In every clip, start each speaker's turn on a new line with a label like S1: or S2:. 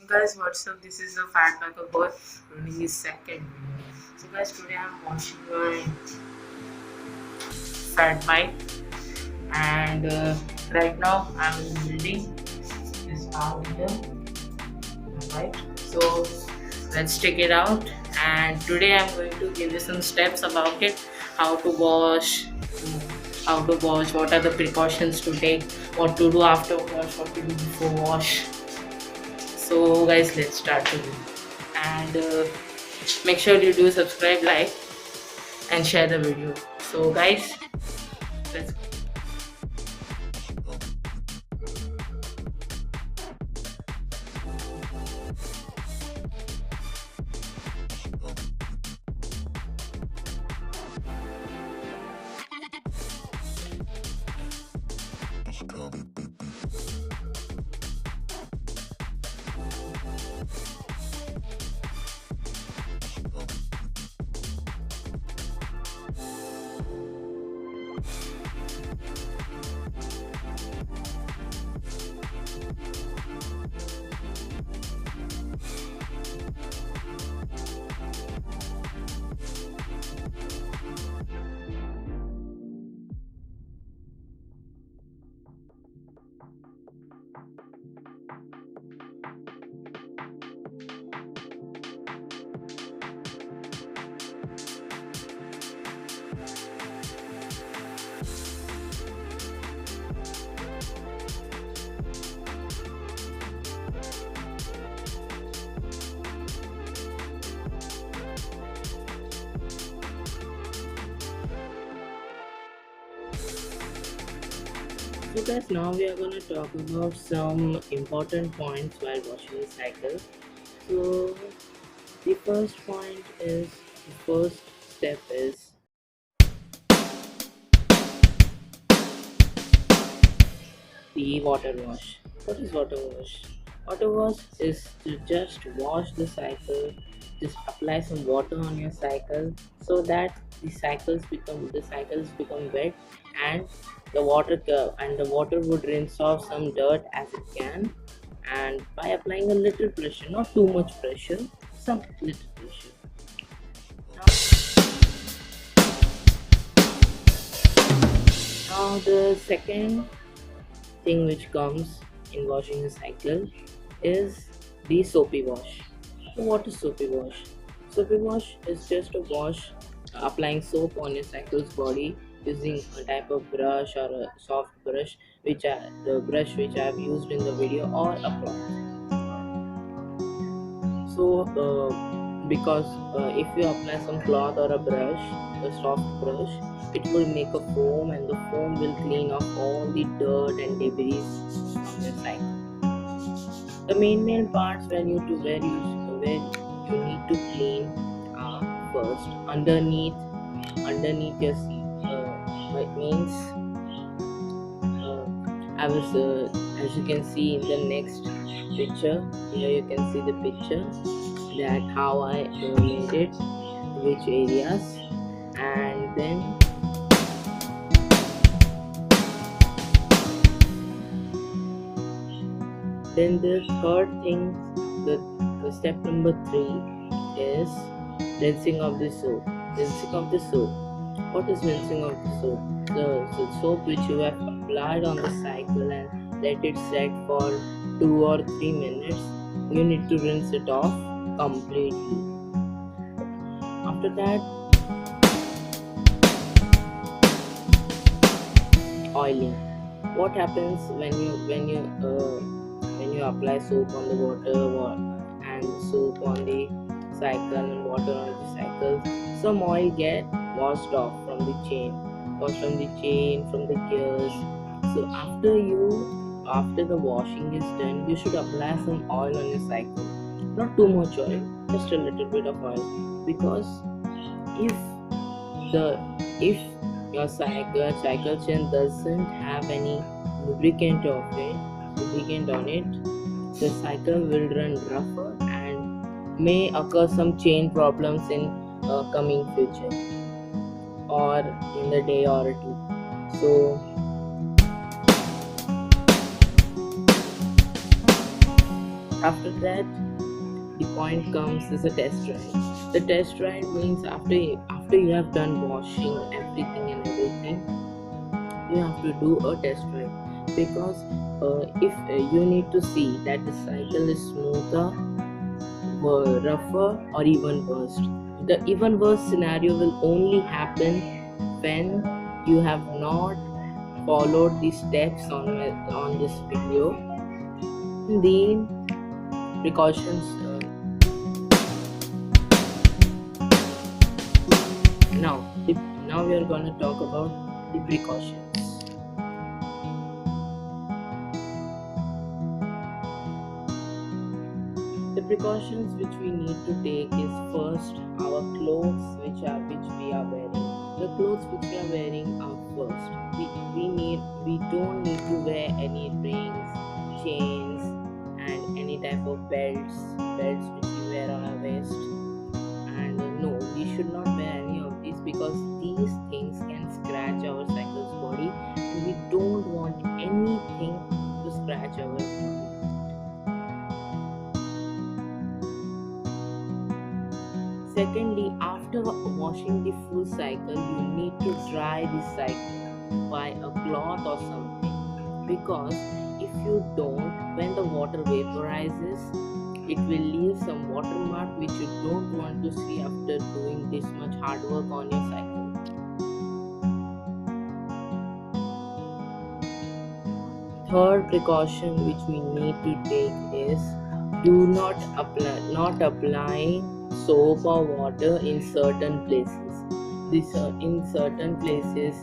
S1: Guys, what's up? This is a Fat Biker Boy running his second video. So guys, today I'm washing my fat bike, and right now I'm building this arm here. Alright, so let's check it out. And today I'm going to give you some steps about it, how to wash, what are the precautions to take, what to do after wash, what to do before wash. So guys, let's start the video. And make sure you do subscribe, like, and share the video. So guys, let's go. So guys, now we are going to talk about some important points while washing a cycle. So the first step is the water wash. What is water wash? Water wash is to just wash the cycle, just apply some water on your cycle so that the cycles become wet, and the water would rinse off some dirt as it can, and by applying a little pressure, not too much pressure, some little pressure. Now the second thing which comes in washing a cycle is the soapy wash. So what is soapy wash? Soapy wash is just a wash applying soap on your cycle's body using a type of brush or a soft brush, the brush which I have used in the video, or a cloth. So because if you apply some cloth or a brush, a soft brush, it will make a foam, and the foam will clean off all the dirt and debris from your cycle. The main parts where you need to clean are first underneath your seat. It means as you can see in the next picture, here you can see the picture that how I made it, which areas, and then the third thing, the step number 3 is rinsing of the soap. What is rinsing of the soap? The soap which you have applied on the cycle and let it set for 2 or 3 minutes, you need to rinse it off completely. After that, oiling. What happens when you apply soap on the water and soap on the cycle and water on the cycle, some oil get washed off from the chain, from the gears. So after the washing is done, you should apply some oil on your cycle. Not too much oil, just a little bit of oil, because if your cycle chain doesn't have any lubricant on it, the cycle will run rougher and may occur some chain problems in coming future or in the day or two. So After that, the point comes is a test ride. The test ride means after you have done washing everything and everything, you have to do a test ride, because if you need to see that the cycle is smoother, rougher, or even worse. The even worse scenario will only happen when you have not followed the steps on this video. The precautions. Now, now we are going to talk about the precautions. The precautions which we need to take is first our clothes which we are wearing. The clothes which we are wearing are first. We don't need to wear any rings, chains, and any type of belts which we wear on our waist. And no, we should not wear any of these, because these things can scratch our cycle's body, and we don't want anything to scratch our body. Secondly, after washing the full cycle, you need to dry the cycle by a cloth or something, because if you don't, when the water vaporizes, it will leave some watermark which you don't want to see after doing this much hard work on your cycle. Third precaution which we need to take is do not apply soap or water in certain places. These are in certain places,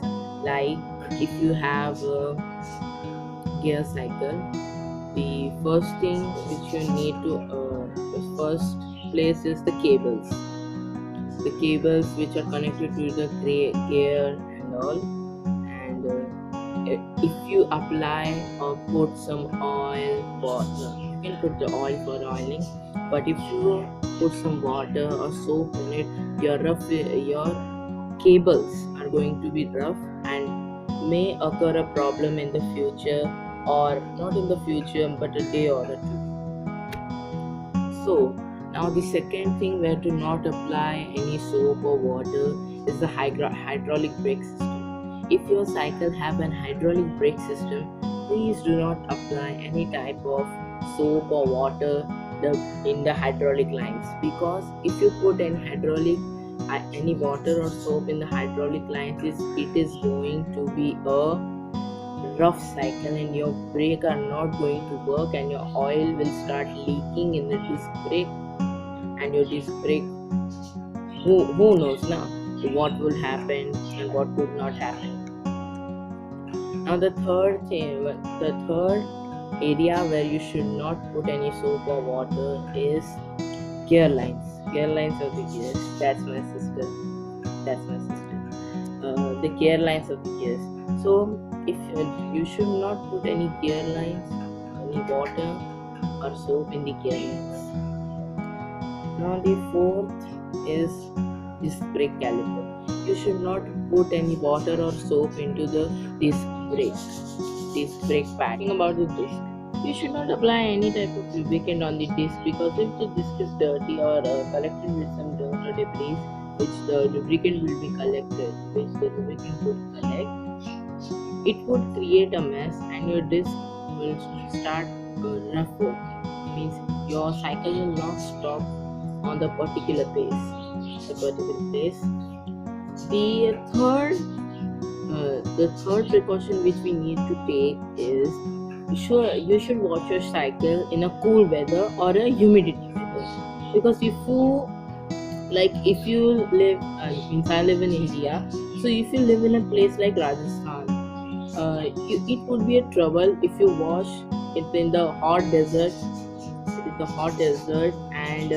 S1: like if you have a gear cycle, the first thing which you need to the first place is the cables which are connected to the gear and all. And if you apply or put some oil, you can put the oil for oiling, but if you put some water or soap in it, your cables are going to be rough and may occur a problem in the future, or not in the future but a day or two. So now the second thing where to not apply any soap or water is the hydraulic brake system. If your cycle have an hydraulic brake system, please do not apply any type of soap or water in the hydraulic lines, because if you put any water or soap in the hydraulic lines, it is going to be a rough cycle, and your brake are not going to work, and your oil will start leaking in the disc brake, and your disc brake, who knows now what will happen and what would not happen. Now the third area where you should not put any soap or water is gear lines of the gears. That's my sister. The gear lines of the gears. So if you should not put any gear lines, any water or soap in the gear lines. Now the fourth is disc brake caliper. You should not put any water or soap into the disc brake pad. Think about the disc. You should not apply any type of lubricant on the disc, because if the disc is dirty or collected with some dirt or debris, which the lubricant will collect, it would create a mess, and your disc will start rough work. Means your cycle will not stop on the particular place. The third precaution which we need to take is you should wash your cycle in a cool weather or a humidity weather, because if you live I live in India, so if you live in a place like Rajasthan, it would be a trouble if you wash it in the hot desert. It is the hot desert, and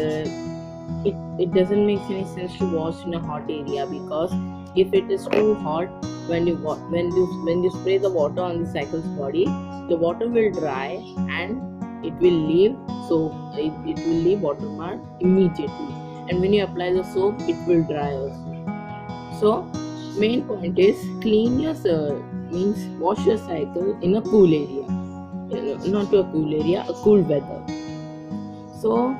S1: it doesn't make any sense to wash in a hot area, because if it is too hot, when you spray the water on the cycle's body, the water will dry and it will leave watermark immediately, and when you apply the soap, it will dry also. So main point is wash your cycle in a cool area, not a cool area, a cool weather. So,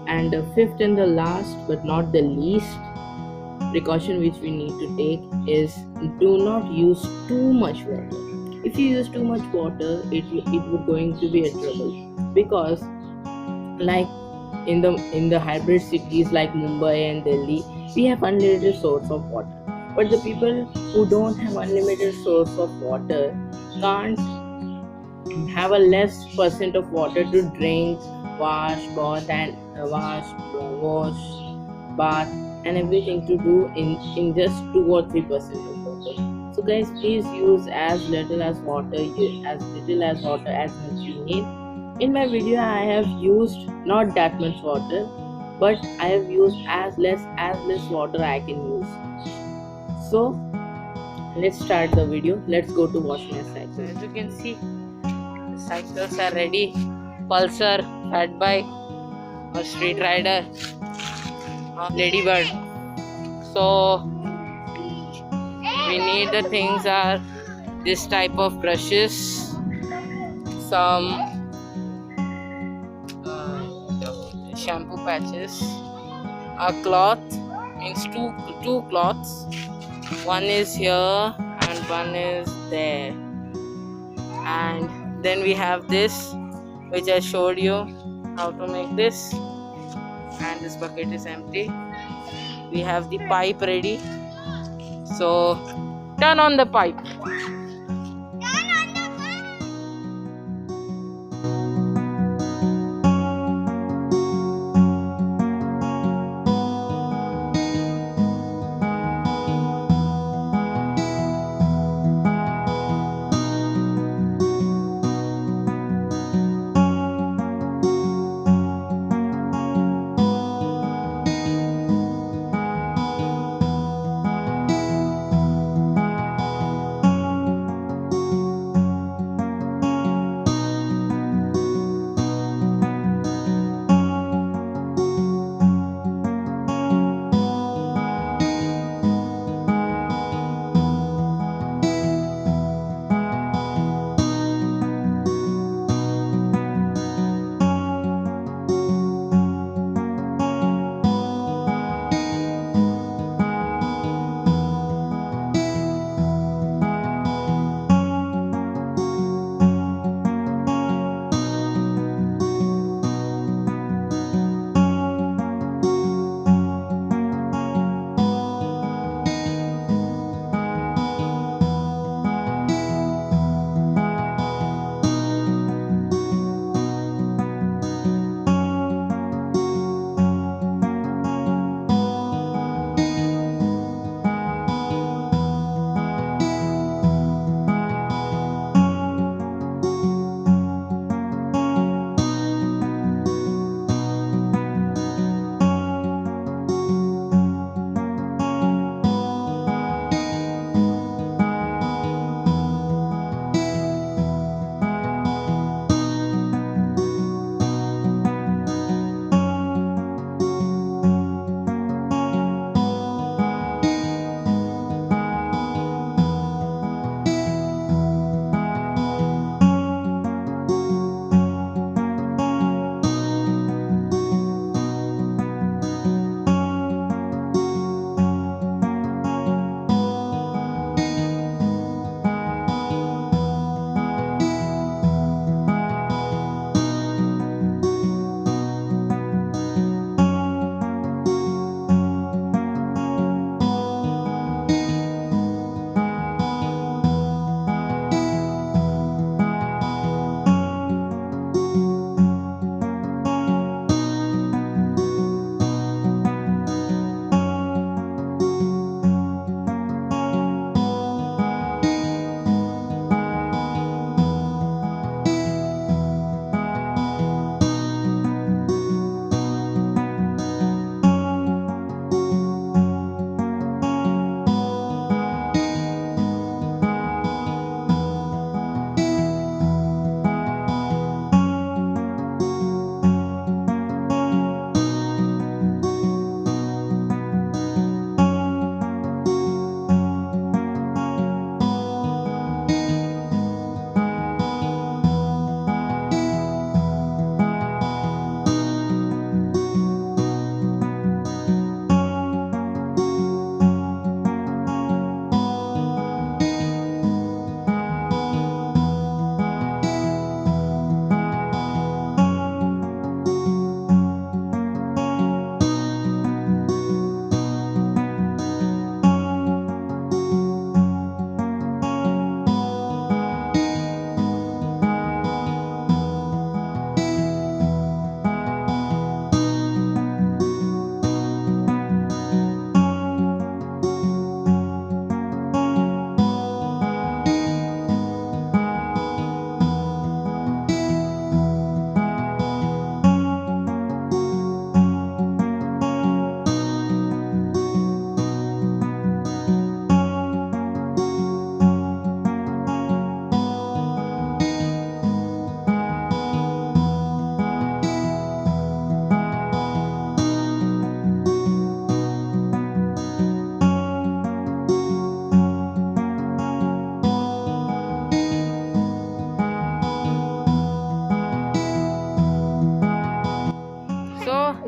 S1: and the fifth and the last but not the least precaution which we need to take is do not use too much water. If you use too much water, it would going to be a trouble, because like in the hybrid cities like Mumbai and Delhi, we have unlimited source of water. But the people who don't have unlimited source of water can't have a less percent of water to drink, wash, bath, and everything to do in just 2 or 3% of water. So guys, please use as little as water as much you need. In my video, I have used not that much water, but I have used as less water I can use. So let's start the video. Let's go to wash my cycle. As you can see, the cycles are ready. Pulsar, fat bike, or street rider, or ladybird. So we need the things are this type of brushes, some shampoo patches, a cloth, means two cloths. One is here and one is there. And then we have this, which I showed you how to make this. And this bucket is empty. We have the pipe ready. So turn on the pipe.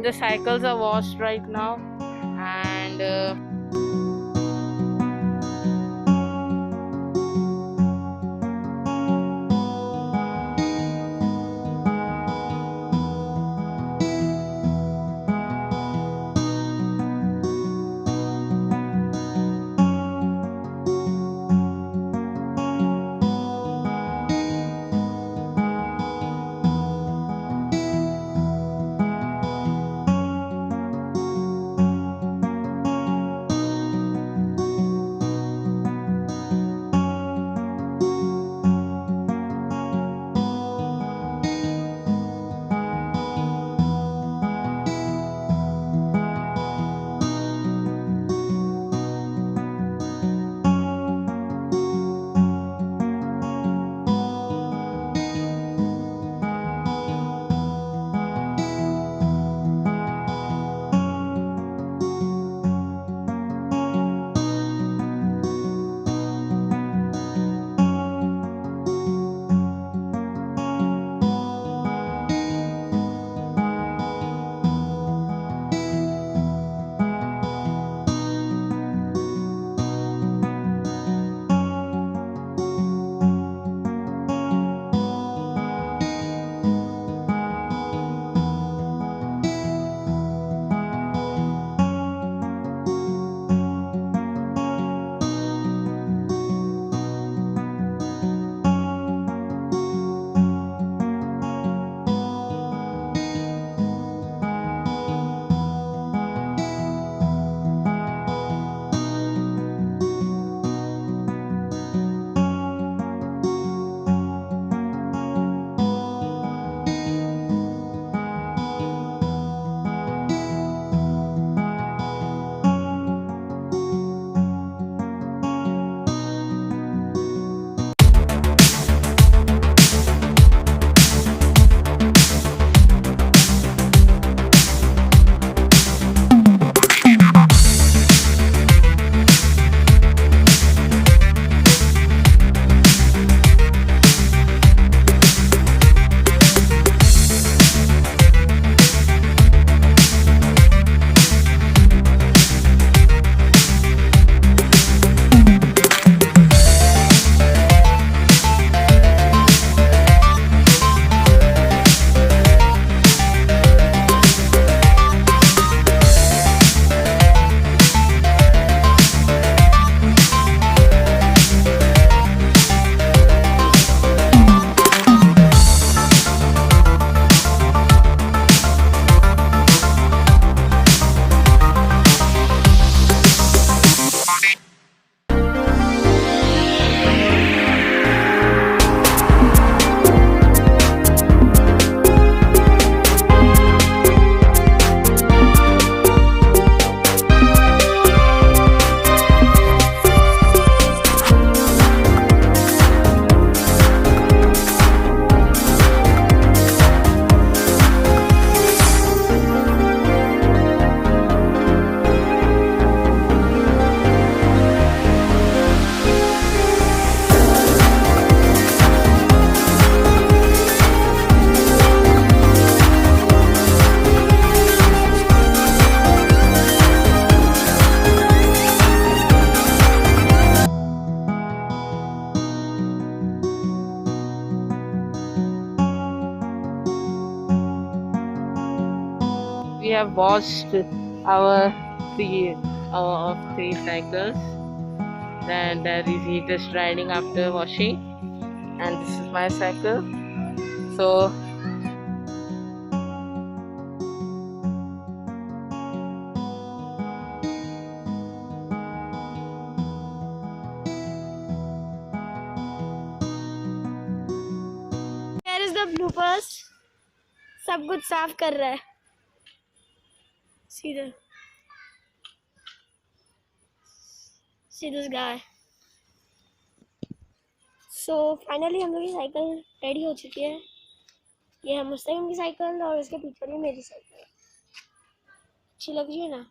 S1: the cycles are washed right now, and we have washed our three cycles. Then there is heater riding after washing, and this is my cycle. So
S2: Here is the bloopers. सब कुछ साफ कर रहा है सीधे. See this guy. So finally हम लोग की साइकिल रेडी हो चुकी है. ये है मुस्तकिम की साइकिल और उसके पीछे भी मेरी साइकिल. अच्छी लग रही है ना.